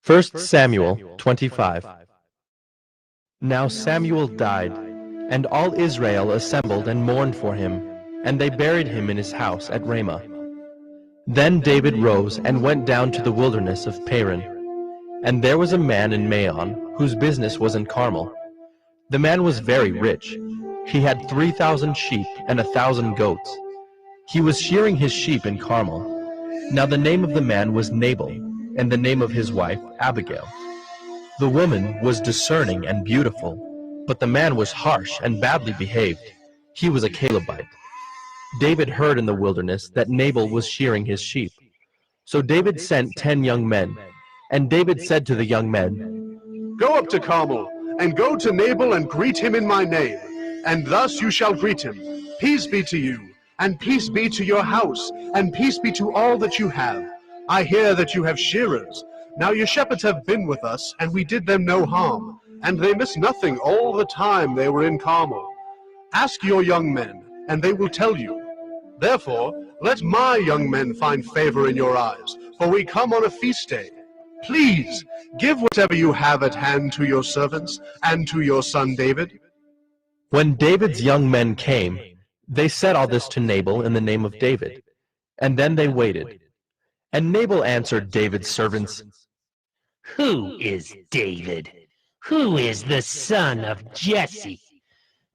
1 Samuel 25. Now Samuel died, and all Israel assembled and mourned for him, and they buried him in his house at Ramah. Then David rose and went down to the wilderness of Paran. And there was a man in Maon, whose business was in Carmel. The man was very rich. He had 3,000 sheep and 1,000 goats. He was shearing his sheep in Carmel. Now the name of the man was Nabal, and the name of his wife Abigail. The woman was discerning and beautiful, but the man was harsh and badly behaved. He was a Calebite. David heard in the wilderness that Nabal was shearing his sheep. So David sent 10 young men, and David said to the young men, "Go up to Carmel, and go to Nabal and greet him in my name, and thus you shall greet him. Peace be to you, and peace be to your house, and peace be to all that you have. I hear that you have shearers. Now your shepherds have been with us, and we did them no harm, and they missed nothing all the time they were in Carmel. Ask your young men, and they will tell you. Therefore, let my young men find favor in your eyes, for we come on a feast day. Please, give whatever you have at hand to your servants, and to your son David." When David's young men came, they said all this to Nabal in the name of David, and then they waited. And Nabal answered David's servants, "Who is David? Who is the son of Jesse?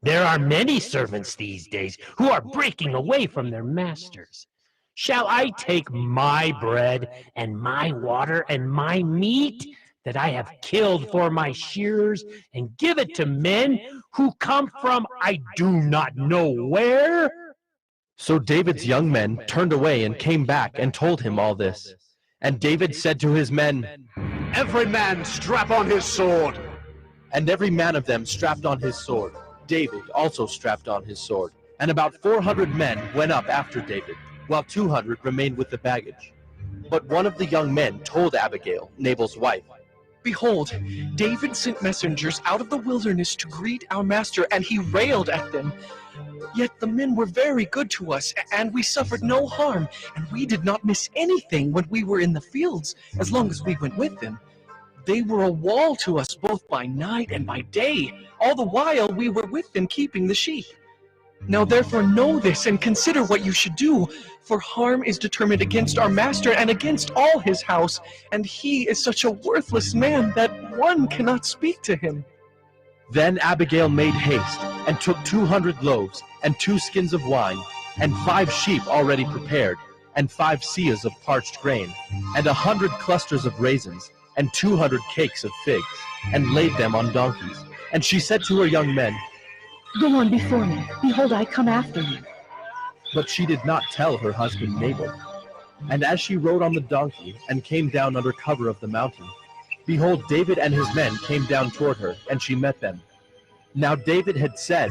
There are many servants these days who are breaking away from their masters. Shall I take my bread and my water and my meat that I have killed for my shearers and give it to men who come from I do not know where?" So David's young men turned away and came back and told him all this. And David said to his men, "Every man strap on his sword." And every man of them strapped on his sword. David also strapped on his sword. And about 400 men went up after David, while 200 remained with the baggage. But one of the young men told Abigail, Nabal's wife, "Behold, David sent messengers out of the wilderness to greet our master, and he railed at them. Yet the men were very good to us, and we suffered no harm, and we did not miss anything when we were in the fields, as long as we went with them. They were a wall to us both by night and by day, all the while we were with them keeping the sheep. Now therefore know this, and consider what you should do, for harm is determined against our master and against all his house, and he is such a worthless man that one cannot speak to him." Then Abigail made haste, and took 200 loaves, and 2 skins of wine, and 5 sheep already prepared, and 5 seahs of parched grain, and 100 clusters of raisins, and 200 cakes of figs, and laid them on donkeys. And she said to her young men, "Go on before me. Behold, I come after you." But she did not tell her husband Nabal. And as she rode on the donkey, and came down under cover of the mountain, behold, David and his men came down toward her, and she met them. Now David had said,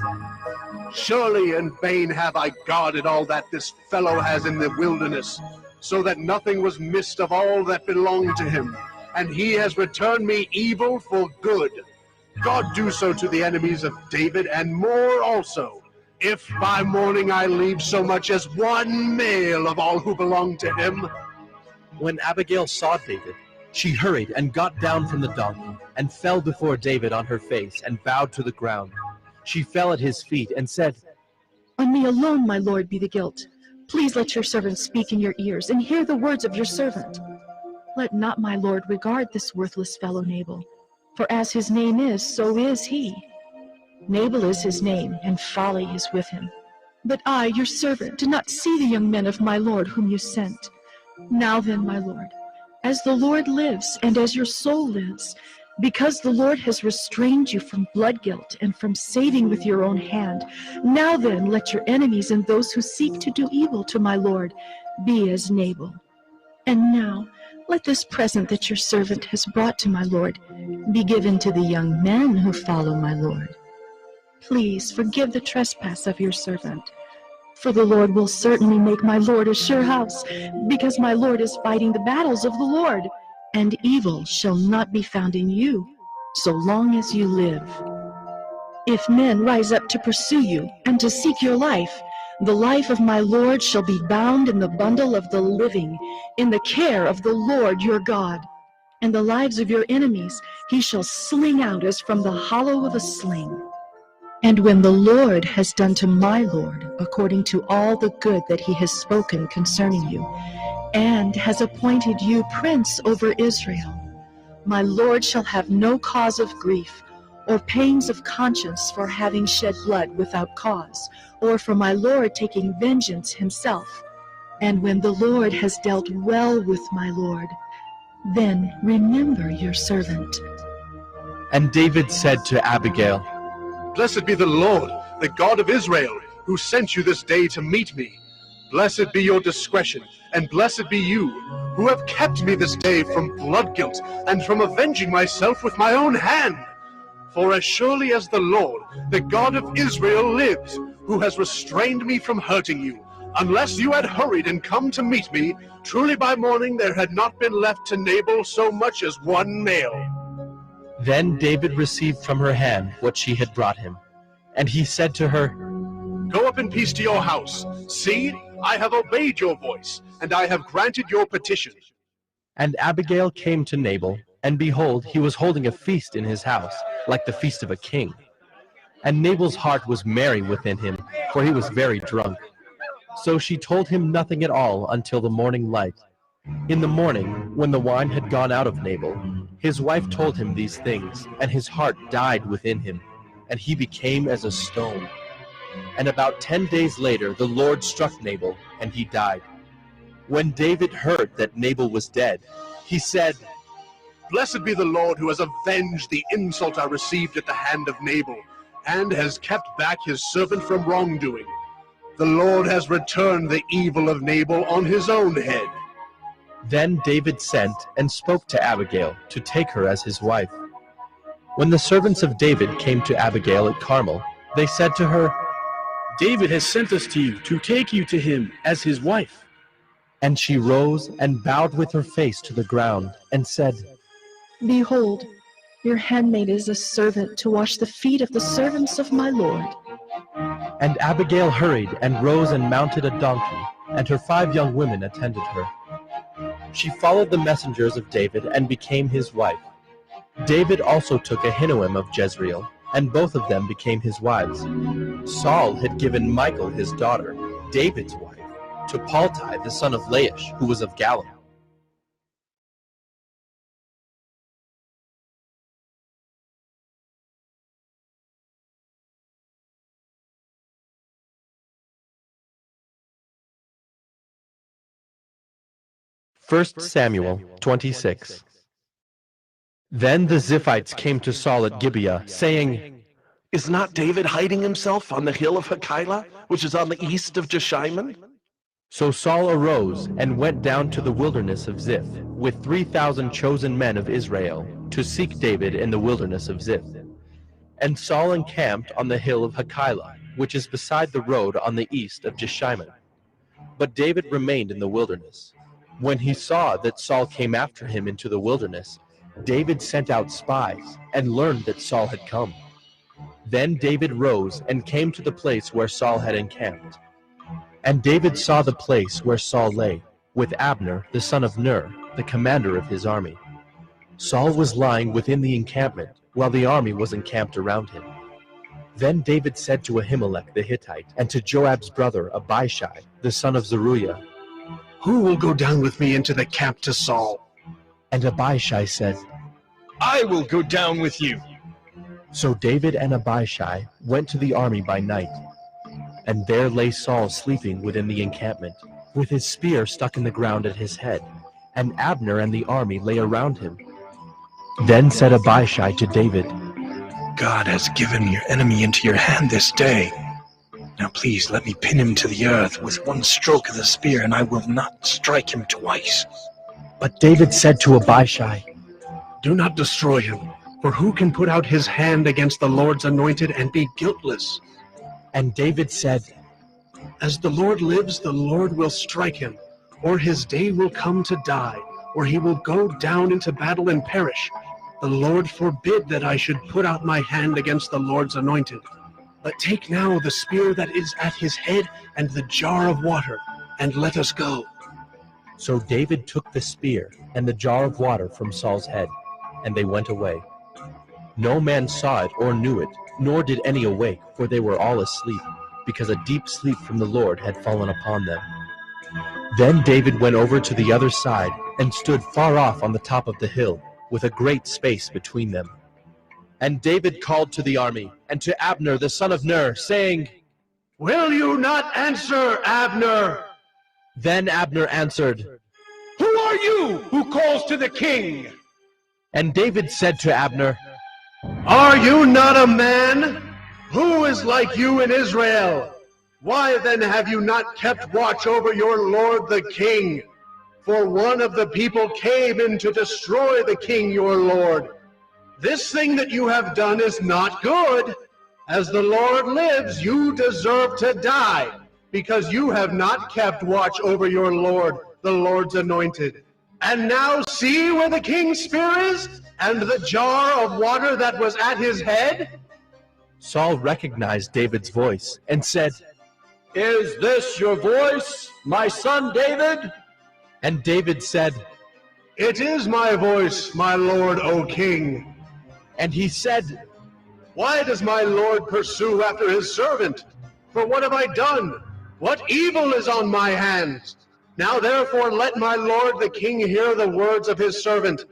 "Surely in vain have I guarded all that this fellow has in the wilderness, so that nothing was missed of all that belonged to him, and he has returned me evil for good. God do so to the enemies of David, and more also, if by morning I leave so much as one male of all who belong to him." When Abigail saw David, she hurried and got down from the donkey, and fell before David on her face, and bowed to the ground. She fell at his feet, and said, "On me alone, my lord, be the guilt. Please let your servant speak in your ears, and hear the words of your servant. Let not my lord regard this worthless fellow Nabal, for as his name is, so is he. Nabal is his name, and folly is with him. But I, your servant, did not see the young men of my lord whom you sent. Now then, my lord, as the Lord lives, and as your soul lives, because the Lord has restrained you from blood guilt and from saving with your own hand, now then let your enemies and those who seek to do evil to my lord be as Nabal. And now let this present that your servant has brought to my lord be given to the young men who follow my lord. Please forgive the trespass of your servant, for the Lord will certainly make my lord a sure house, because my lord is fighting the battles of the Lord, and evil shall not be found in you, so long as you live. If men rise up to pursue you and to seek your life, the life of my lord shall be bound in the bundle of the living, in the care of the Lord your God. and the lives of your enemies he shall sling out as from the hollow of a sling. And when the Lord has done to my Lord according to all the good that he has spoken concerning you, and has appointed you prince over Israel, my Lord shall have no cause of grief, or pains of conscience for having shed blood without cause, or for my Lord taking vengeance himself. And when the Lord has dealt well with my Lord, then remember your servant. And David said to Abigail, Blessed be the Lord, the God of Israel, who sent you this day to meet me. Blessed be your discretion, and blessed be you, who have kept me this day from blood guilt, and from avenging myself with my own hand. For as surely as the Lord, the God of Israel, lives, who has restrained me from hurting you, unless you had hurried and come to meet me, truly by morning there had not been left to Nabal so much as one nail. Then David received from her hand what she had brought him. And he said to her, Go up in peace to your house. See, I have obeyed your voice, and I have granted your petition. And Abigail came to Nabal, and behold, he was holding a feast in his house, like the feast of a king. And Nabal's heart was merry within him, for he was very drunk. So she told him nothing at all until the morning light. In the morning, when the wine had gone out of Nabal, his wife told him these things, and his heart died within him, and he became as a stone. And about 10 days later the Lord struck Nabal, and he died. When David heard that Nabal was dead, he said, Blessed be the Lord who has avenged the insult I received at the hand of Nabal, and has kept back his servant from wrongdoing. The Lord has returned the evil of Nabal on his own head. Then David sent and spoke to Abigail to take her as his wife. When the servants of David came to Abigail at Carmel, they said to her, David has sent us to you to take you to him as his wife. And she rose and bowed with her face to the ground, and said, Behold, your handmaid is a servant to wash the feet of the servants of my Lord. And Abigail hurried and rose and mounted a donkey, and her 5 young women attended her. She followed the messengers of David and became his wife. David also took Ahinoam of Jezreel, and both of them became his wives. Saul had given Michal his daughter, David's wife, to Paltai the son of Laish, who was of Galim. First Samuel 26. Then the Ziphites came to Saul at Gibeah, saying, Is not David hiding himself on the hill of Hachilah, which is on the east of Jeshimon? So Saul arose and went down to the wilderness of Ziph, with 3,000 chosen men of Israel, to seek David in the wilderness of Ziph. And Saul encamped on the hill of Hachilah, which is beside the road on the east of Jeshimon. But David remained in the wilderness. When he saw that Saul came after him into the wilderness, David sent out spies and learned that Saul had come. Then David rose and came to the place where Saul had encamped. And David saw the place where Saul lay, with Abner the son of Ner, the commander of his army. Saul was lying within the encampment, while the army was encamped around him. Then David said to Ahimelech the Hittite, and to Joab's brother Abishai, the son of Zeruiah, Who will go down with me into the camp to Saul? And Abishai said, I will go down with you. So David and Abishai went to the army by night. And there lay Saul sleeping within the encampment, with his spear stuck in the ground at his head, and Abner and the army lay around him. Then said Abishai to David, God has given your enemy into your hand this day. Now please let me pin him to the earth with one stroke of the spear, and I will not strike him twice. But David said to Abishai, Do not destroy him, for who can put out his hand against the Lord's anointed and be guiltless? And David said, As the Lord lives, the Lord will strike him, or his day will come to die, or he will go down into battle and perish. The Lord forbid that I should put out my hand against the Lord's anointed. But take now the spear that is at his head and the jar of water, and let us go. So David took the spear and the jar of water from Saul's head, and they went away. No man saw it or knew it, nor did any awake, for they were all asleep, because a deep sleep from the Lord had fallen upon them. Then David went over to the other side, and stood far off on the top of the hill, with a great space between them. And David called to the army, and to Abner the son of Ner, saying, Will you not answer, Abner? Then Abner answered, Who are you who calls to the king? And David said to Abner, Are you not a man? Who is like you in Israel? Why then have you not kept watch over your lord the king? For one of the people came in to destroy the king your lord. This thing that you have done is not good. As the Lord lives, you deserve to die, because you have not kept watch over your lord, the Lord's anointed. And now see where the king's spear is, and the jar of water that was at his head? Saul recognized David's voice, and said, Is this your voice, my son David? And David said, It is my voice, my lord, O king. And he said, Why does my lord pursue after his servant? For what have I done? What evil is on my hands? Now therefore let my lord the king hear the words of his servant.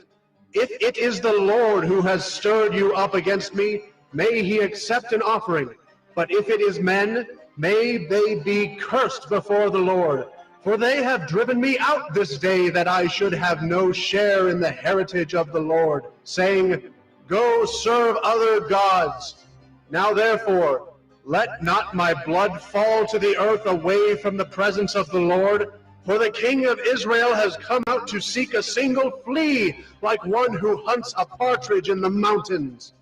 If it is the Lord who has stirred you up against me, may he accept an offering. But if it is men, may they be cursed before the Lord. For they have driven me out this day, that I should have no share in the heritage of the Lord, saying, Go serve other gods. Now therefore, let not my blood fall to the earth away from the presence of the Lord, for the king of Israel has come out to seek a single flea, like one who hunts a partridge in the mountains.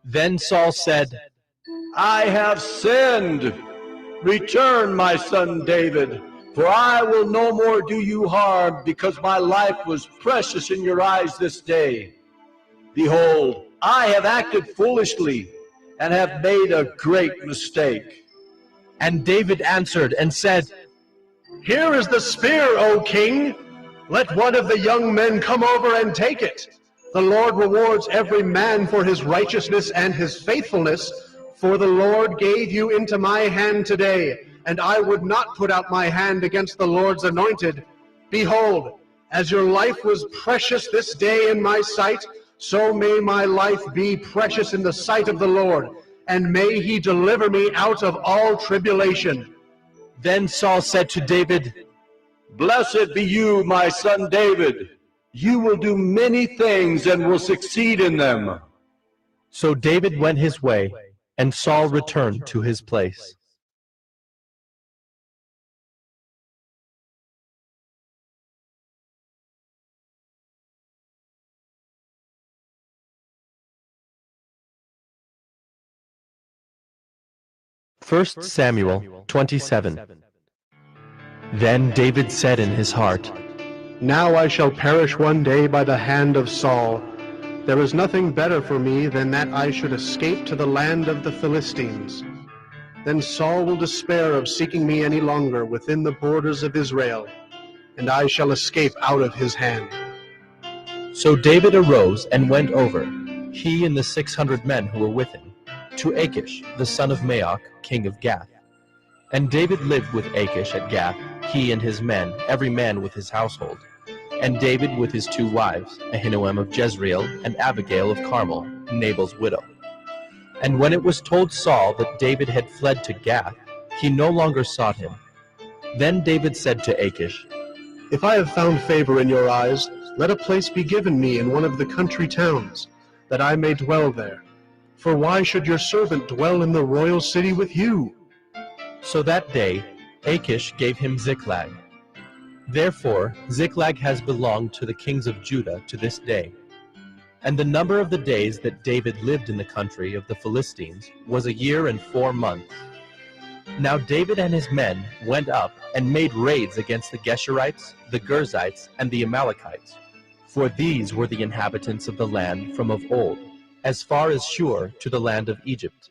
Then Saul said, I have sinned. Return, my son David, for I will no more do you harm, because my life was precious in your eyes this day. Behold, I have acted foolishly, and have made a great mistake. And David answered and said, Here is the spear, O king. Let one of the young men come over and take it. The Lord rewards every man for his righteousness and his faithfulness, for the Lord gave you into my hand today, and I would not put out my hand against the Lord's anointed. Behold, as your life was precious this day in my sight, so may my life be precious in the sight of the Lord, and may he deliver me out of all tribulation. Then Saul said to David, Blessed be you, my son David. You will do many things and will succeed in them. So David went his way, and Saul returned to his place. First Samuel 27. Then David said in his heart, Now I shall perish one day by the hand of Saul. There is nothing better for me than that I should escape to the land of the Philistines. Then Saul will despair of seeking me any longer within the borders of Israel, and I shall escape out of his hand. So David arose and went over, he and the 600 men who were with him, to Achish, the son of Maoch, king of Gath. And David lived with Achish at Gath, he and his men, every man with his household. And David with his 2 wives, Ahinoam of Jezreel and Abigail of Carmel, Nabal's widow. And when it was told Saul that David had fled to Gath, he no longer sought him. Then David said to Achish, If I have found favor in your eyes, let a place be given me in one of the country towns, that I may dwell there. For why should your servant dwell in the royal city with you? So that day Achish gave him Ziklag. Therefore Ziklag has belonged to the kings of Judah to this day. And the number of the days that David lived in the country of the Philistines was 1 year and 4 months. Now David and his men went up and made raids against the Geshurites, the Girzites, and the Amalekites, for these were the inhabitants of the land from of old, as far as Shur to the land of Egypt.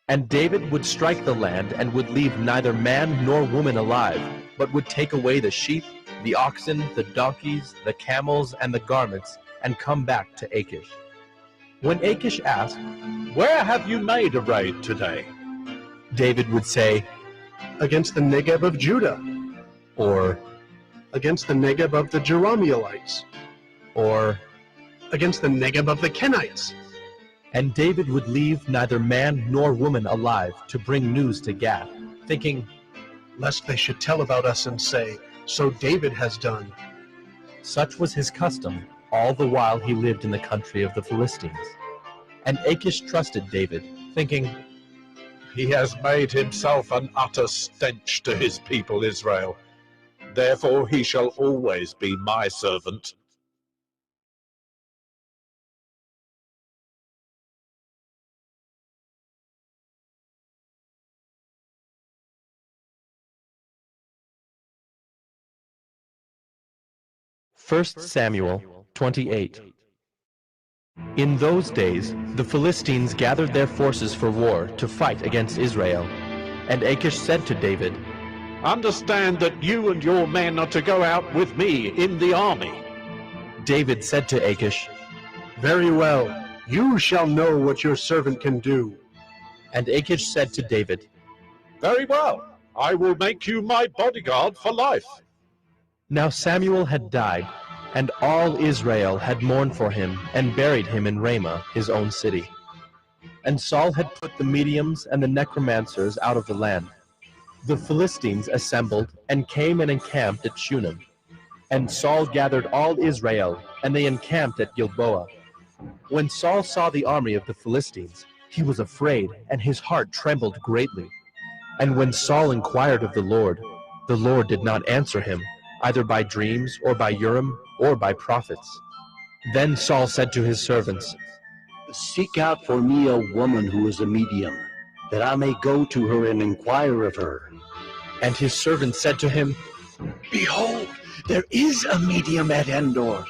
And David would strike the land and would leave neither man nor woman alive, but would take away the sheep, the oxen, the donkeys, the camels, and the garments, and come back to Achish. When Achish asked, Where have you made a raid today? David would say, Against the Negeb of Judah, or, against the Negeb of the Jerahmeelites, or, against the Negeb of the Kenites. and David would leave neither man nor woman alive to bring news to Gath, thinking, Lest they should tell about us and say, So David has done. such was his custom all the while he lived in the country of the Philistines. And Achish trusted David, thinking, He has made himself an utter stench to his people Israel. Therefore he shall always be my servant. First Samuel 28. In those days, the Philistines gathered their forces for war to fight against Israel. And Achish said to David, Understand that you and your men are to go out with me in the army. David said to Achish, Very well, you shall know what your servant can do. and Achish said to David, Very well, I will make you my bodyguard for life. Now Samuel had died, and all Israel had mourned for him and buried him in Ramah, his own city. And Saul had put the mediums and the necromancers out of the land. The Philistines assembled and came and encamped at Shunem. And Saul gathered all Israel, and they encamped at Gilboa. When Saul saw the army of the Philistines, he was afraid, and his heart trembled greatly. And when Saul inquired of the Lord did not answer him, either by dreams, or by Urim, or by prophets. Then Saul said to his servants, Seek out for me a woman who is a medium, that I may go to her and inquire of her. And his servants said to him, Behold, there is a medium at Endor.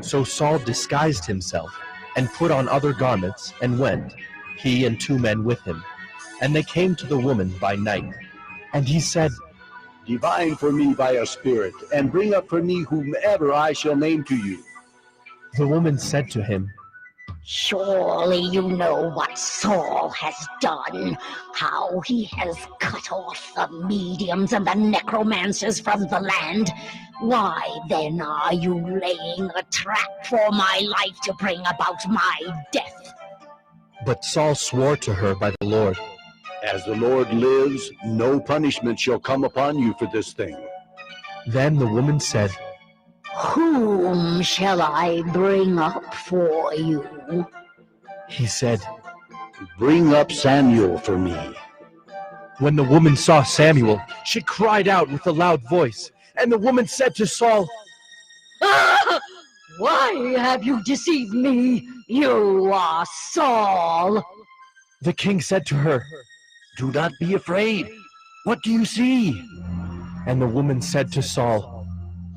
So Saul disguised himself, and put on other garments, and went, he and 2 men with him. And they came to the woman by night. And he said, Divine for me by a spirit, and bring up for me whomever I shall name to you. The woman said to him, Surely you know what Saul has done, how he has cut off the mediums and the necromancers from the land. Why then are you laying a trap for my life to bring about my death? But Saul swore to her by the Lord. As the Lord lives, no punishment shall come upon you for this thing. Then the woman said, Whom shall I bring up for you? He said, Bring up Samuel for me. When the woman saw Samuel, she cried out with a loud voice. And the woman said to Saul, Why have you deceived me? You are Saul. The king said to her, Do not be afraid. What do you see? And the woman said to Saul,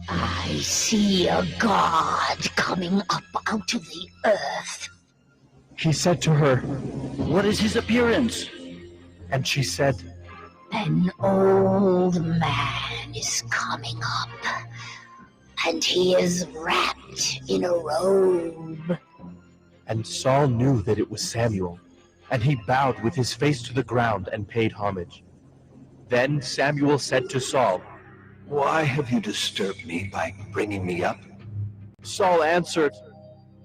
I see a god coming up out of the earth. He said to her, What is his appearance? and she said, An old man is coming up, and he is wrapped in a robe. And Saul knew that it was Samuel, and he bowed with his face to the ground and paid homage. Then Samuel said to Saul, Why have you disturbed me by bringing me up? Saul answered,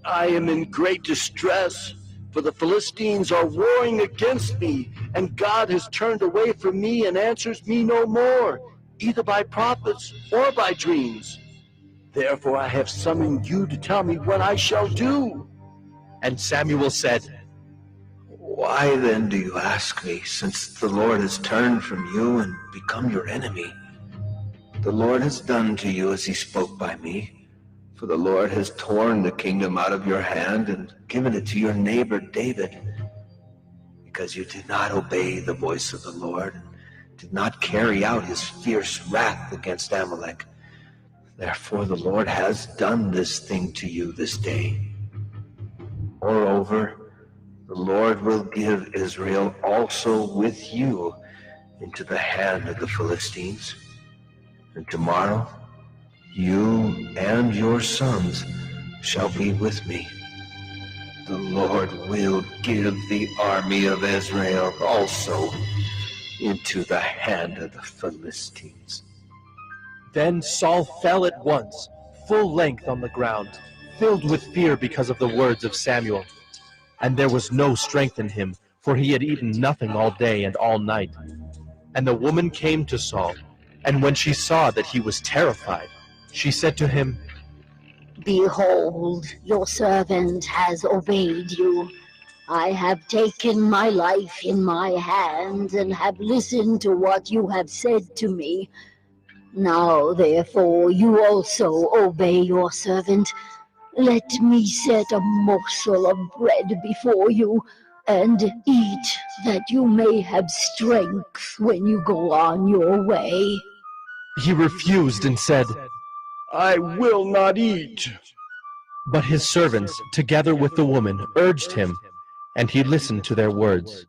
I am in great distress, for the Philistines are warring against me, and God has turned away from me and answers me no more, either by prophets or by dreams. Therefore I have summoned you to tell me what I shall do. And Samuel said, Why then do you ask me, since the Lord has turned from you and become your enemy? The Lord has done to you as he spoke by me. For the Lord has torn the kingdom out of your hand and given it to your neighbor David, because you did not obey the voice of the Lord, and did not carry out his fierce wrath against Amalek. Therefore the Lord has done this thing to you this day. Moreover, the Lord will give Israel also with you into the hand of the Philistines. And tomorrow You and your sons shall be with me. The Lord will give the army of Israel also into the hand of the Philistines. Then Saul fell at once, full length on the ground, filled with fear because of the words of Samuel. And there was no strength in him, for he had eaten nothing all day and all night. And the woman came to Saul, and when she saw that he was terrified, she said to him, Behold, your servant has obeyed you. I have taken my life in my hands and have listened to what you have said to me. Now, therefore, you also obey your servant. Let me set a morsel of bread before you, and eat, that you may have strength when you go on your way. He refused and said, I will not eat. But his servants, together with the woman, urged him, and he listened to their words.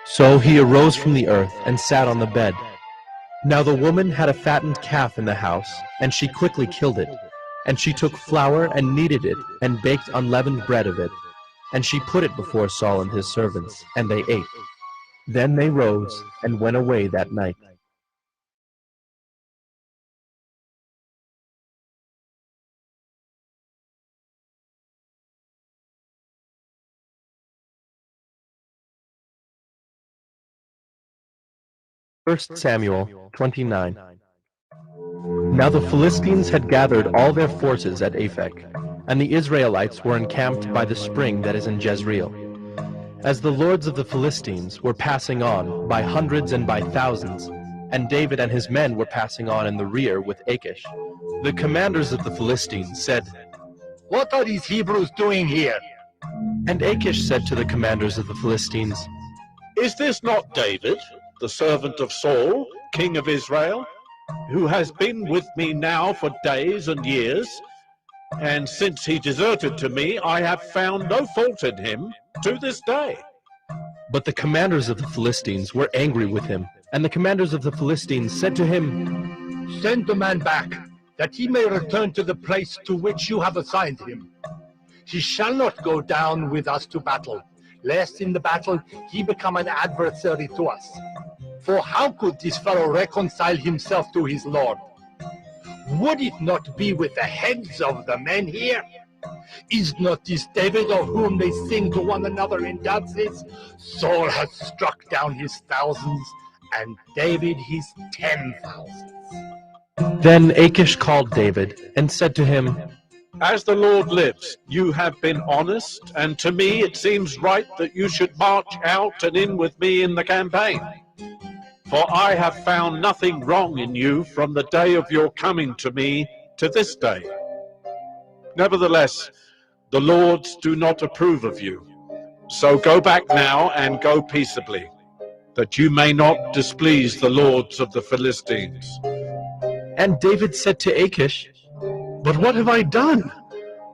So he arose from the earth and sat on the bed. Now the woman had a fattened calf in the house, and she quickly killed it. And she took flour and kneaded it, and baked unleavened bread of it. And she put it before Saul and his servants, and they ate. Then they rose and went away that night. First Samuel 29. Now the Philistines had gathered all their forces at Aphek, and the Israelites were encamped by the spring that is in Jezreel. As the lords of the Philistines were passing on by hundreds and by thousands, and David and his men were passing on in the rear with Achish, the commanders of the Philistines said, What are these Hebrews doing here? And Achish said to the commanders of the Philistines, Is this not David, the servant of Saul, king of Israel, who has been with me now for days and years? And since he deserted to me, I have found no fault in him to this day. But the commanders of the Philistines were angry with him, and the commanders of the Philistines said to him, Send the man back, that he may return to the place to which you have assigned him. He shall not go down with us to battle, lest in the battle he become an adversary to us. For how could this fellow reconcile himself to his Lord? Would it not be with the heads of the men here? Is not this David of whom they sing to one another in dances? Saul has struck down his thousands, and David his 10,000s. Then Achish called David and said to him, As the Lord lives, you have been honest, and to me it seems right that you should march out and in with me in the campaign. For I have found nothing wrong in you from the day of your coming to me to this day. Nevertheless, the lords do not approve of you. So go back now and go peaceably, that you may not displease the lords of the Philistines. And David said to Achish, But what have I done?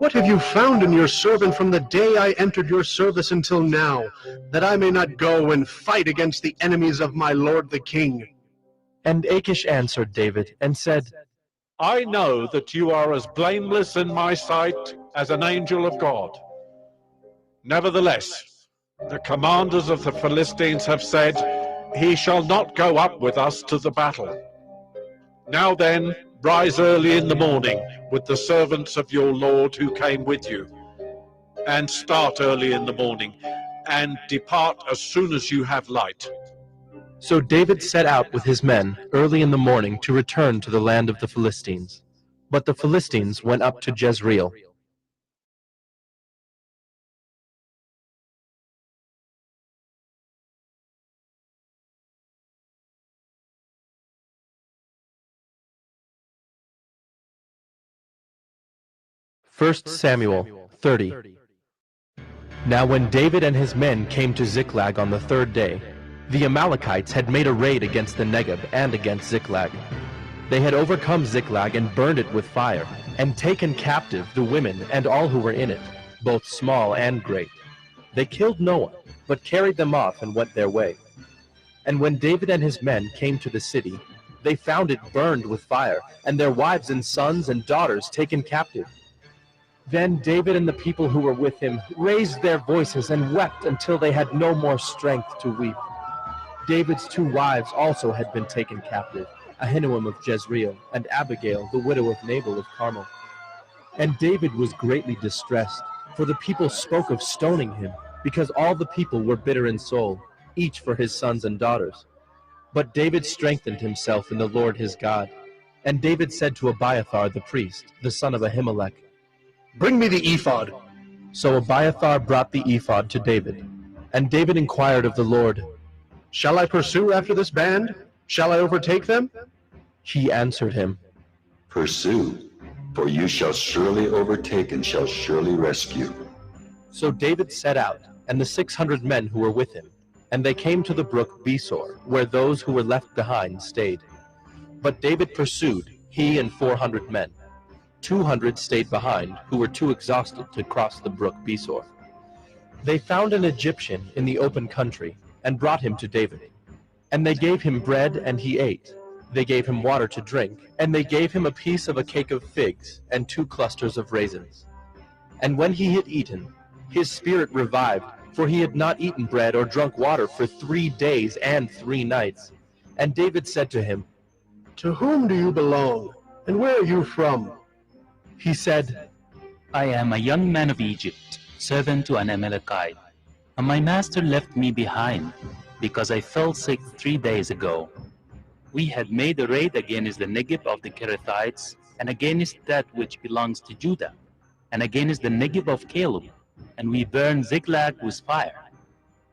What have you found in your servant from the day I entered your service until now, that I may not go and fight against the enemies of my lord the king? And Achish answered David and said, I know that you are as blameless in my sight as an angel of God. Nevertheless, the commanders of the Philistines have said, He shall not go up with us to the battle. Now then, rise early in the morning with the servants of your Lord who came with you, and start early in the morning, and depart as soon as you have light. So David set out with his men early in the morning to return to the land of the Philistines. But the Philistines went up to Jezreel. First Samuel 30. Now when David and his men came to Ziklag on the third day, the Amalekites had made a raid against the Negeb and against Ziklag. They had overcome Ziklag and burned it with fire, and taken captive the women and all who were in it, both small and great. They killed no one, but carried them off and went their way. And when David and his men came to the city, they found it burned with fire, and their wives and sons and daughters taken captive. Then David and the people who were with him raised their voices and wept until they had no more strength to weep. David's 2 wives also had been taken captive, Ahinoam of Jezreel and Abigail, the widow of Nabal of Carmel. And David was greatly distressed, for the people spoke of stoning him, because all the people were bitter in soul, each for his sons and daughters. But David strengthened himself in the Lord his God. And David said to Abiathar the priest, the son of Ahimelech, "Bring me the ephod." So Abiathar brought the ephod to David. And David inquired of the Lord, "Shall I pursue after this band? Shall I overtake them?" He answered him, "Pursue, for you shall surely overtake and shall surely rescue." So David set out, and the 600 men who were with him, and they came to the brook Besor, where those who were left behind stayed. But David pursued, he and 400 men. 200 stayed behind, who were too exhausted to cross the brook Besor. They found an Egyptian in the open country, and brought him to David. And they gave him bread, and he ate. They gave him water to drink, and they gave him a piece of a cake of figs, and 2 clusters of raisins. And when he had eaten, his spirit revived, for he had not eaten bread or drunk water for 3 days and 3 nights. And David said to him, "To whom do you belong, and where are you from?" He said, "I am a young man of Egypt, servant to an Amalekite, and my master left me behind, because I fell sick 3 days ago. We had made a raid against the Negev of the Kerethites, and against that which belongs to Judah, and against the Negev of Caleb, and we burned Ziklag with fire."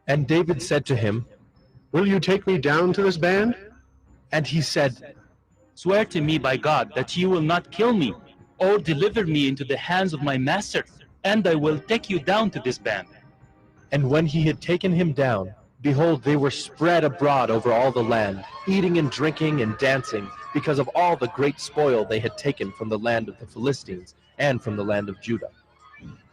And David said to him, "Will you take me down to this band?" And he said, "Swear to me by God that you will not kill me, or deliver me into the hands of my master, and I will take you down to this band." And when he had taken him down, behold, they were spread abroad over all the land, eating and drinking and dancing, because of all the great spoil they had taken from the land of the Philistines and from the land of Judah.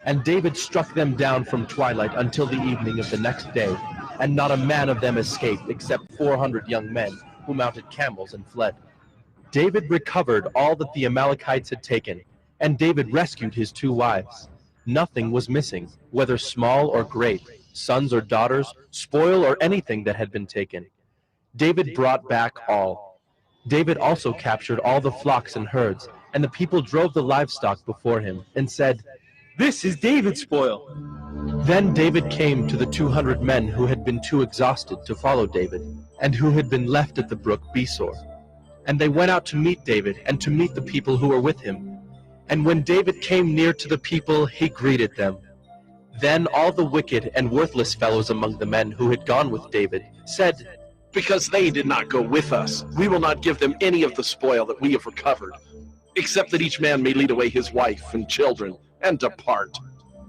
And David struck them down from twilight until the evening of the next day, and not a man of them escaped, except 400 young men, who mounted camels and fled. David recovered all that the Amalekites had taken, and David rescued his 2 wives. Nothing was missing, whether small or great, sons or daughters, spoil or anything that had been taken. David brought back all. David also captured all the flocks and herds, and the people drove the livestock before him, and said, "This is David's spoil." Then David came to the 200 men who had been too exhausted to follow David, and who had been left at the brook Besor. And they went out to meet David, and to meet the people who were with him. And when David came near to the people, he greeted them. Then all the wicked and worthless fellows among the men who had gone with David said, "Because they did not go with us, we will not give them any of the spoil that we have recovered, except that each man may lead away his wife and children and depart."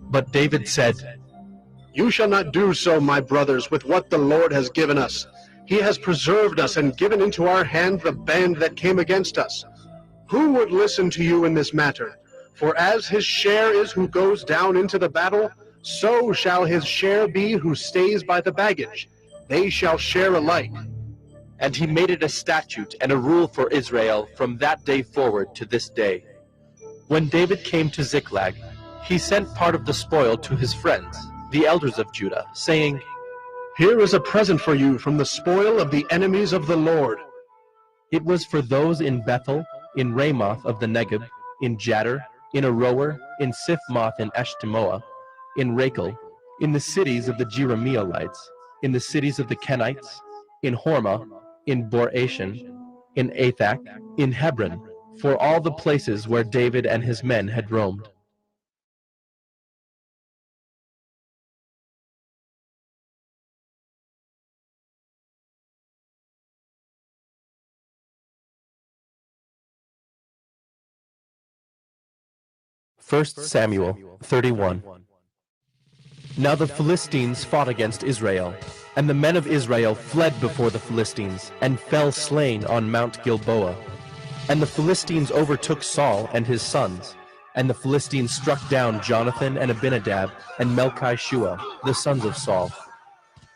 But David said, "You shall not do so, my brothers, with what the Lord has given us. He has preserved us and given into our hand the band that came against us. Who would listen to you in this matter? For as his share is who goes down into the battle, so shall his share be who stays by the baggage. They shall share alike." And he made it a statute and a rule for Israel from that day forward to this day. When David came to Ziklag, he sent part of the spoil to his friends, the elders of Judah, saying, "Here is a present for you from the spoil of the enemies of the Lord." It was for those in Bethel, in Ramoth of the Negeb, in Jadar, in Aroer, in Siphmoth and Eshtemoa, in Rachel, in the cities of the Jerahmeelites, in the cities of the Kenites, in Hormah, in Bor-Ashan, in Athak, in Hebron, for all the places where David and his men had roamed. First Samuel 31. Now the Philistines fought against Israel, and the men of Israel fled before the Philistines, and fell slain on Mount Gilboa. And the Philistines overtook Saul and his sons, and the Philistines struck down Jonathan and Abinadab and Melchi-Shua, the sons of Saul.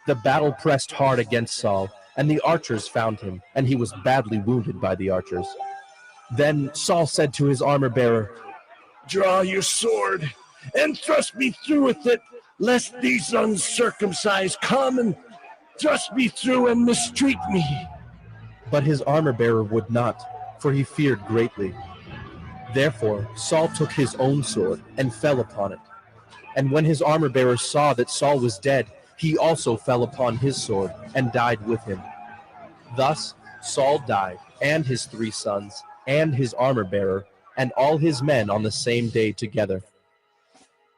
The battle pressed hard against Saul, and the archers found him, and he was badly wounded by the archers. Then Saul said to his armor-bearer, "Draw your sword and thrust me through with it, lest these uncircumcised come and thrust me through and mistreat me." But his armor-bearer would not, for he feared greatly. Therefore Saul took his own sword and fell upon it. And when his armor-bearer saw that Saul was dead, he also fell upon his sword and died with him. Thus Saul died, and his 3 sons, and his armor-bearer, and all his men on the same day together.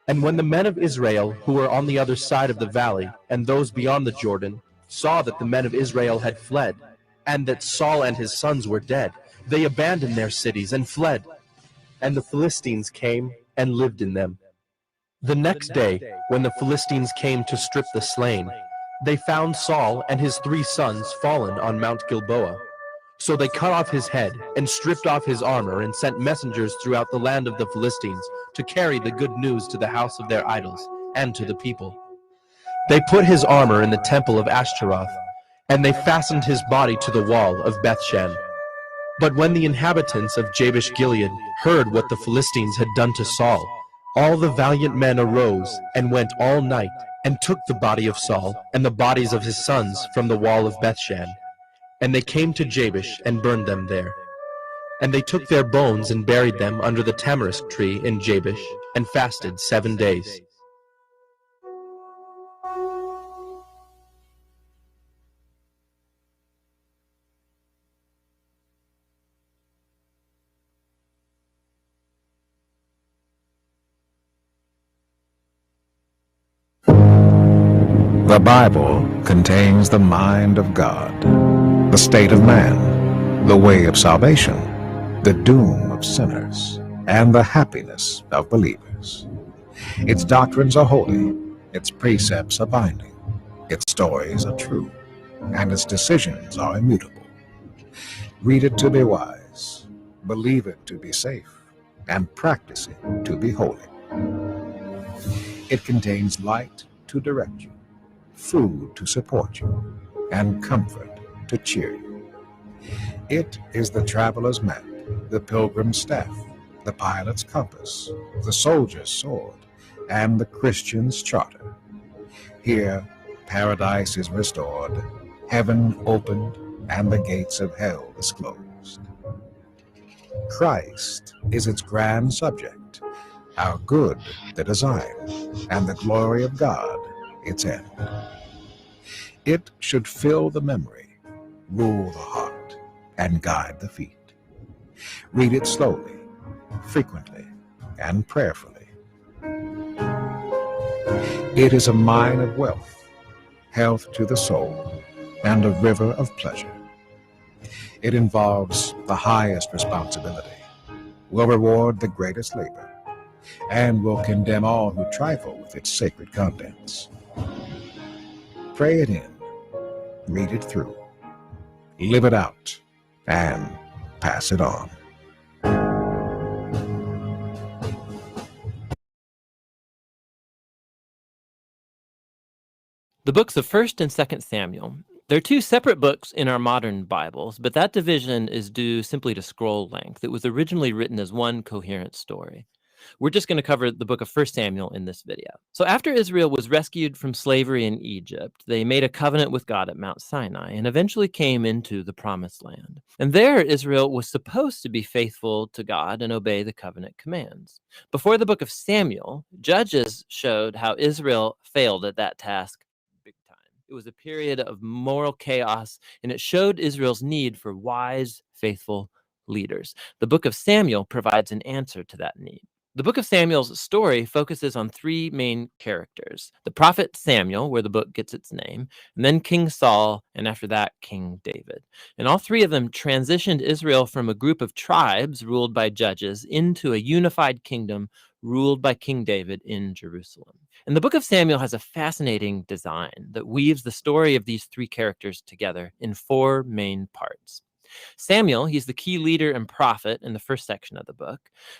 And when the men of Israel, who were on the other side of the valley, and those beyond the Jordan, saw that the men of Israel had fled, and that Saul and his sons were dead, they abandoned their cities and fled. And the Philistines came and lived in them. The next day, when the Philistines came to strip the slain, they found Saul and his 3 sons fallen on Mount Gilboa. So they cut off his head and stripped off his armor and sent messengers throughout the land of the Philistines to carry the good news to the house of their idols and to the people. They put his armor in the temple of Ashtaroth, and they fastened his body to the wall of Bethshan. But when the inhabitants of Jabesh Gilead heard what the Philistines had done to Saul, all the valiant men arose and went all night and took the body of Saul and the bodies of his sons from the wall of Bethshan. And they came to Jabesh and burned them there. And they took their bones and buried them under the tamarisk tree in Jabesh, and fasted 7 days. The Bible contains the mind of God, the state of man, the way of salvation, the doom of sinners, and the happiness of believers. Its doctrines are holy, its precepts are binding, its stories are true, and its decisions are immutable. Read it to be wise, believe it to be safe, and practice it to be holy. It contains light to direct you, food to support you, and comfort to cheer you. It is the traveler's map, the pilgrim's staff, the pilot's compass, the soldier's sword, and the Christian's charter. Here, paradise is restored, heaven opened, and the gates of hell disclosed. Christ is its grand subject, our good the design, and the glory of God its end. It should fill the memory, rule the heart, and guide the feet. Read it slowly, frequently, and prayerfully. It is a mine of wealth, health to the soul, and a river of pleasure. It involves the highest responsibility, will reward the greatest labor, and will condemn all who trifle with its sacred contents. Pray it in, read it through, live it out, and pass it on. The books of 1st and 2nd Samuel. They're 2 separate books in our modern Bibles, but that division is due simply to scroll length. It was originally written as one coherent story. We're just going to cover the book of 1 Samuel in this video. So after Israel was rescued from slavery in Egypt, they made a covenant with God at Mount Sinai and eventually came into the Promised Land. And there, Israel was supposed to be faithful to God and obey the covenant commands. Before the book of Samuel, Judges showed how Israel failed at that task big time. It was a period of moral chaos, and it showed Israel's need for wise, faithful leaders. The book of Samuel provides an answer to that need. The book of Samuel's story focuses on 3 main characters: the prophet Samuel, where the book gets its name, and then King Saul, and after that, King David. And all 3 of them transitioned Israel from a group of tribes ruled by judges into a unified kingdom ruled by King David in Jerusalem. And the book of Samuel has a fascinating design that weaves the story of these 3 characters together in 4 main parts. Samuel, he's the key leader and prophet in the first section of the book,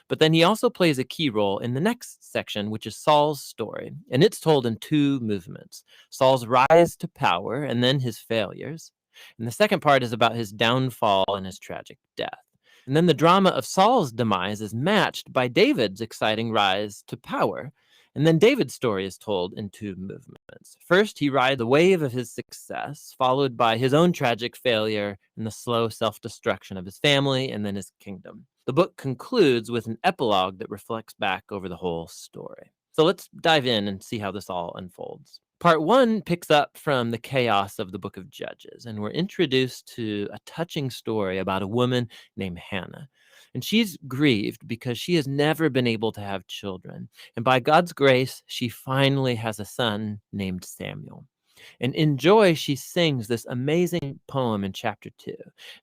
but then he also plays a key role in the next section, which is Saul's story, and it's told in 2 movements: Saul's rise to power and then his failures, And the second part is about his downfall and his tragic death. And then the drama of Saul's demise is matched by David's exciting rise to power. And then David's story is told in two movements. First, he rides the wave of his success, followed by his own tragic failure and the slow self-destruction of his family and then his kingdom. The book concludes with an epilogue that reflects back over the whole story. So let's dive in and see how this all unfolds. Part 1 picks up from the chaos of the book of Judges, and we're introduced to a touching story about a woman named Hannah. And she's grieved because she has never been able to have children. And by God's grace, she finally has a son named Samuel. And in joy, she sings this amazing poem in chapter 2.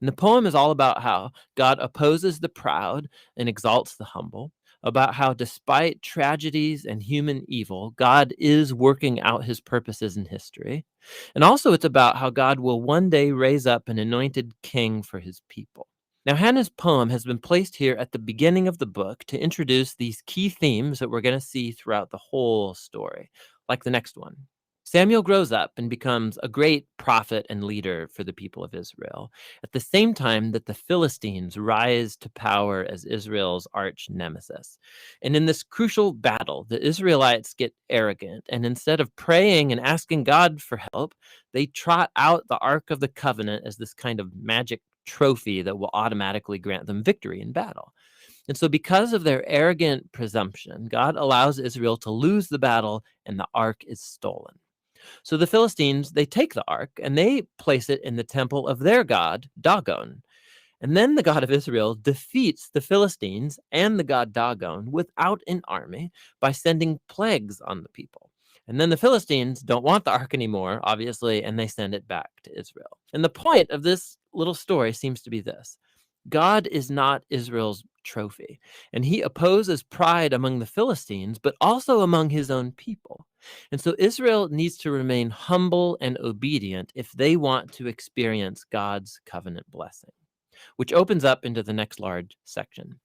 And the poem is all about how God opposes the proud and exalts the humble, about how despite tragedies and human evil, God is working out his purposes in history. And also it's about how God will one day raise up an anointed king for his people. Now, Hannah's poem has been placed here at the beginning of the book to introduce these key themes that we're going to see throughout the whole story, like the next one. Samuel grows up and becomes a great prophet and leader for the people of Israel, at the same time that the Philistines rise to power as Israel's arch nemesis. And in this crucial battle, the Israelites get arrogant, and instead of praying and asking God for help, they trot out the Ark of the Covenant as this kind of magic trophy that will automatically grant them victory in battle. And so because of their arrogant presumption, God allows Israel to lose the battle and the ark is stolen. So the Philistines, they take the ark and they place it in the temple of their god, Dagon. And then the God of Israel defeats the Philistines and the god Dagon without an army by sending plagues on the people. And then the Philistines don't want the ark anymore, obviously, and they send it back to Israel. And the point of this little story seems to be this: God is not Israel's trophy, and he opposes pride among the Philistines, but also among his own people. And so Israel needs to remain humble and obedient if they want to experience God's covenant blessing, which opens up into the next large section.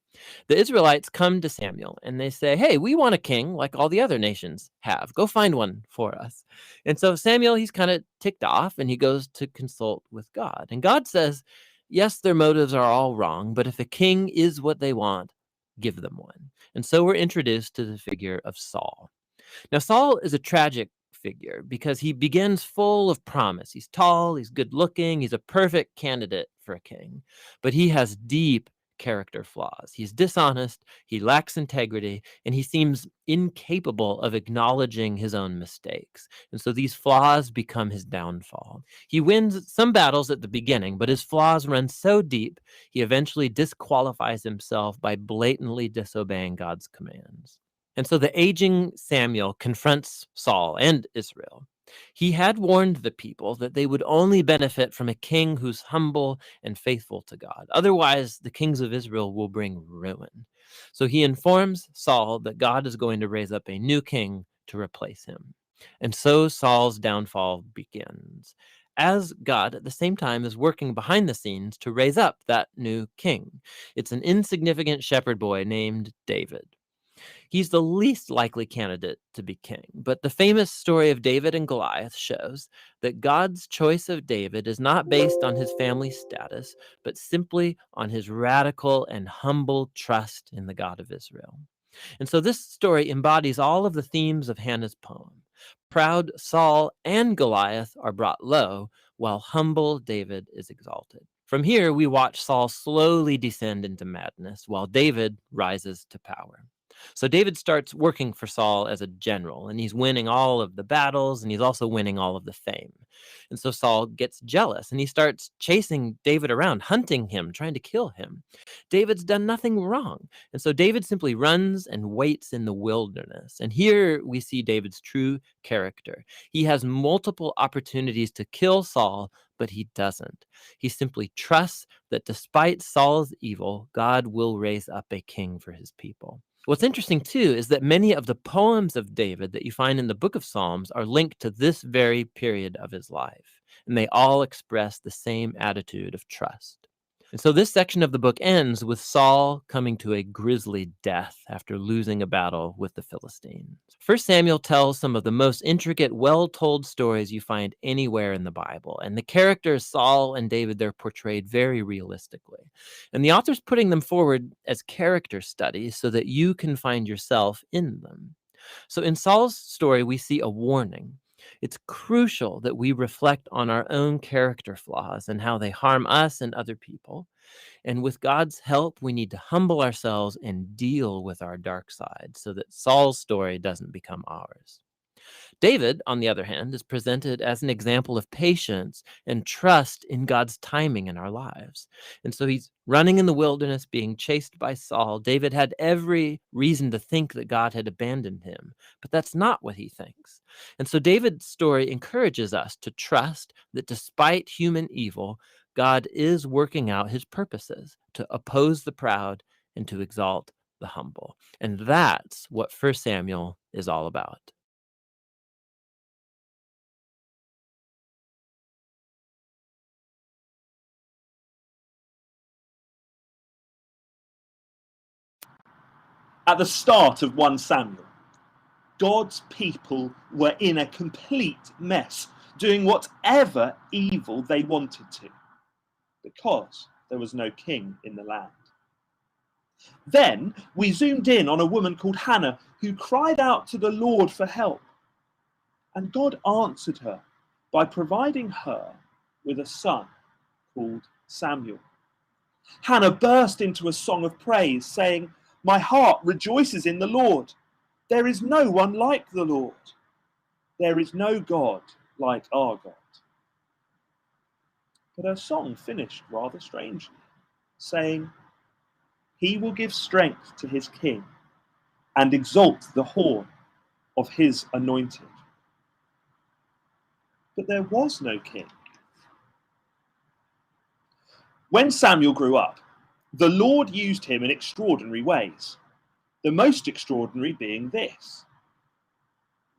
The Israelites come to Samuel and they say, hey, we want a king like all the other nations have. Go find one for us. And so Samuel, he's kind of ticked off and he goes to consult with God. And God says, yes, their motives are all wrong, but if a king is what they want, give them one. And so we're introduced to the figure of Saul. Now, Saul is a tragic figure because he begins full of promise. He's tall, he's good looking, he's a perfect candidate for a king, but he has deep character flaws. He's dishonest, he lacks integrity, and he seems incapable of acknowledging his own mistakes. And so these flaws become his downfall. He wins some battles at the beginning, but his flaws run so deep, he eventually disqualifies himself by blatantly disobeying God's commands. And so the aging Samuel confronts Saul and Israel. He had warned the people that they would only benefit from a king who's humble and faithful to God. Otherwise, the kings of Israel will bring ruin. So he informs Saul that God is going to raise up a new king to replace him. And so Saul's downfall begins, as God at the same time is working behind the scenes to raise up that new king. It's an insignificant shepherd boy named David. He's the least likely candidate to be king, but the famous story of David and Goliath shows that God's choice of David is not based on his family status, but simply on his radical and humble trust in the God of Israel. And so this story embodies all of the themes of Hannah's poem. Proud Saul and Goliath are brought low, while humble David is exalted. From here, we watch Saul slowly descend into madness, while David rises to power. So David starts working for Saul as a general, and he's winning all of the battles, and he's also winning all of the fame. And so Saul gets jealous, and he starts chasing David around, hunting him, trying to kill him. David's done nothing wrong. And so David simply runs and waits in the wilderness. And here we see David's true character. He has multiple opportunities to kill Saul, but he doesn't. He simply trusts that despite Saul's evil, God will raise up a king for his people. What's interesting, too, is that many of the poems of David that you find in the book of Psalms are linked to this very period of his life, and they all express the same attitude of trust. And so this section of the book ends with Saul coming to a grisly death after losing a battle with the Philistines. 1 Samuel tells some of the most intricate, well-told stories you find anywhere in the Bible. And the characters Saul and David, they're portrayed very realistically. And the author's putting them forward as character studies so that you can find yourself in them. So in Saul's story, we see a warning. It's crucial that we reflect on our own character flaws and how they harm us and other people. And with God's help, we need to humble ourselves and deal with our dark side so that Saul's story doesn't become ours. David, on the other hand, is presented as an example of patience and trust in God's timing in our lives. And so he's running in the wilderness, being chased by Saul. David had every reason to think that God had abandoned him, but that's not what he thinks. And so David's story encourages us to trust that despite human evil, God is working out his purposes to oppose the proud and to exalt the humble. And that's what 1 Samuel is all about. At the start of 1 Samuel, God's people were in a complete mess, doing whatever evil they wanted to, because there was no king in the land. Then we zoomed in on a woman called Hannah who cried out to the Lord for help. And God answered her by providing her with a son called Samuel. Hannah burst into a song of praise, saying, "My heart rejoices in the Lord. There is no one like the Lord. There is no God like our God." But her song finished rather strangely, saying, "He will give strength to his king and exalt the horn of his anointed." But there was no king. When Samuel grew up, the Lord used him in extraordinary ways, the most extraordinary being this: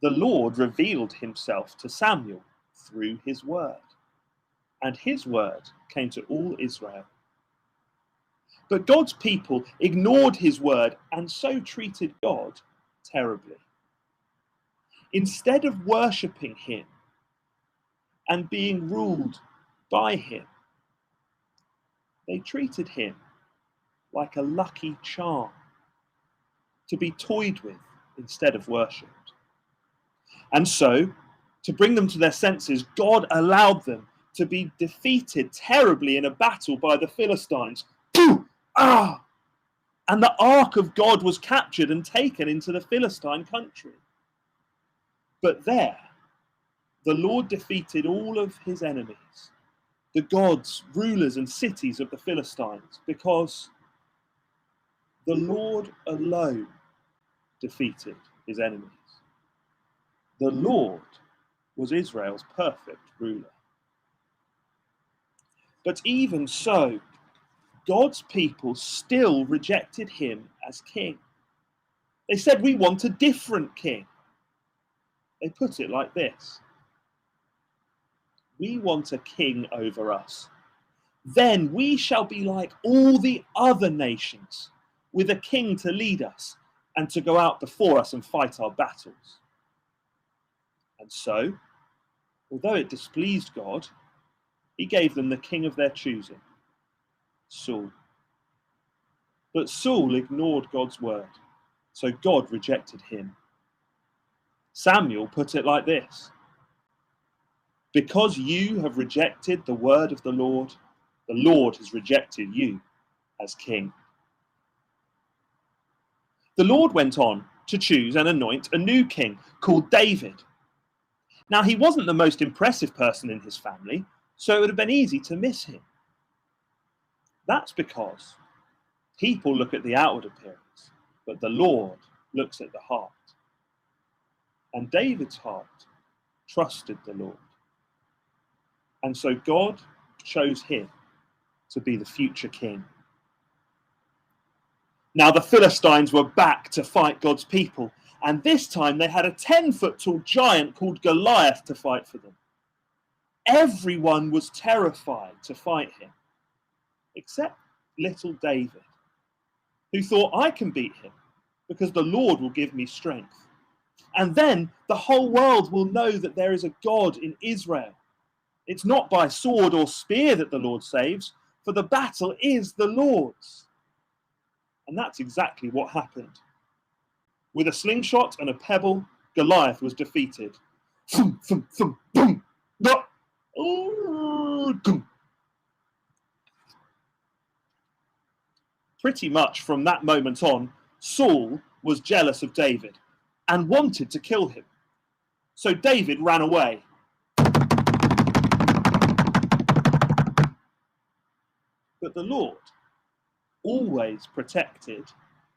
the Lord revealed himself to Samuel through his word, and his word came to all Israel. But God's people ignored his word and so treated God terribly. Instead of worshipping him and being ruled by him, they treated him like a lucky charm to be toyed with instead of worshipped. And so, to bring them to their senses, God allowed them to be defeated terribly in a battle by the Philistines. And the ark of God was captured and taken into the Philistine country. But there, the Lord defeated all of his enemies, the gods, rulers, and cities of the Philistines, because the Lord alone defeated his enemies. The Lord was Israel's perfect ruler. But even so, God's people still rejected him as king. They said, "We want a different king." They put it like this: "We want a king over us. Then we shall be like all the other nations, with a king to lead us and to go out before us and fight our battles." And so, although it displeased God, he gave them the king of their choosing, Saul. But Saul ignored God's word, so God rejected him. Samuel put it like this: "Because you have rejected the word of the Lord has rejected you as king." The Lord went on to choose and anoint a new king called David. Now, he wasn't the most impressive person in his family, so it would have been easy to miss him. That's because people look at the outward appearance, but the Lord looks at the heart. And David's heart trusted the Lord. And so God chose him to be the future king. Now the Philistines were back to fight God's people, and this time they had a 10-foot tall giant called Goliath to fight for them. Everyone was terrified to fight him, except little David, who thought, I can beat him because the Lord will give me strength. And then the whole world will know that there is a God in Israel. It's not by sword or spear that the Lord saves, for the battle is the Lord's. And that's exactly what happened. With a slingshot and a pebble, Goliath was defeated. Thump, thump, thump, boom. Pretty much from that moment on, Saul was jealous of David and wanted to kill him. So David ran away. But the Lord always protected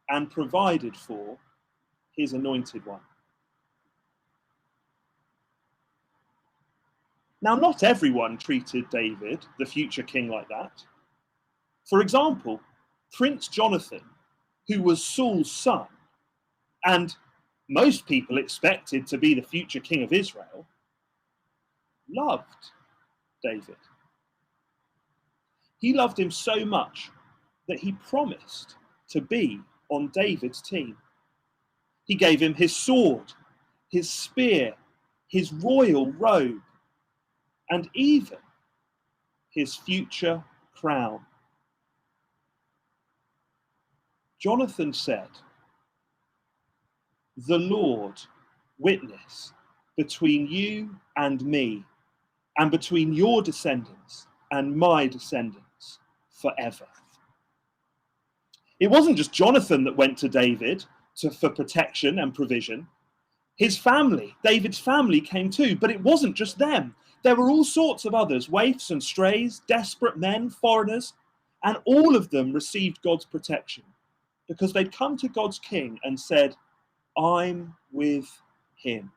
and provided for his anointed one. Now, not everyone treated David, the future king, like that. For example, Prince Jonathan, who was Saul's son, and most people expected to be the future king of Israel, loved David. He loved him so much that he promised to be on David's team. He gave him his sword, his spear, his royal robe, and even his future crown. Jonathan said, "The Lord witness between you and me, and between your descendants and my descendants forever." It wasn't just Jonathan that went to David for protection and provision. His family, David's family, came too, but it wasn't just them. There were all sorts of others, waifs and strays, desperate men, foreigners, and all of them received God's protection because they'd come to God's king and said, "I'm with him."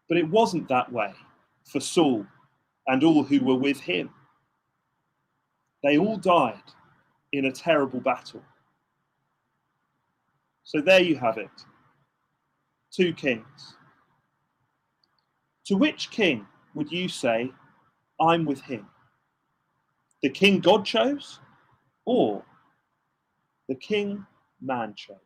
But it wasn't that way for Saul and all who were with him. They all died in a terrible battle. So there you have it. 2 kings. To which king would you say, "I'm with him"? The king God chose, or the king man chose?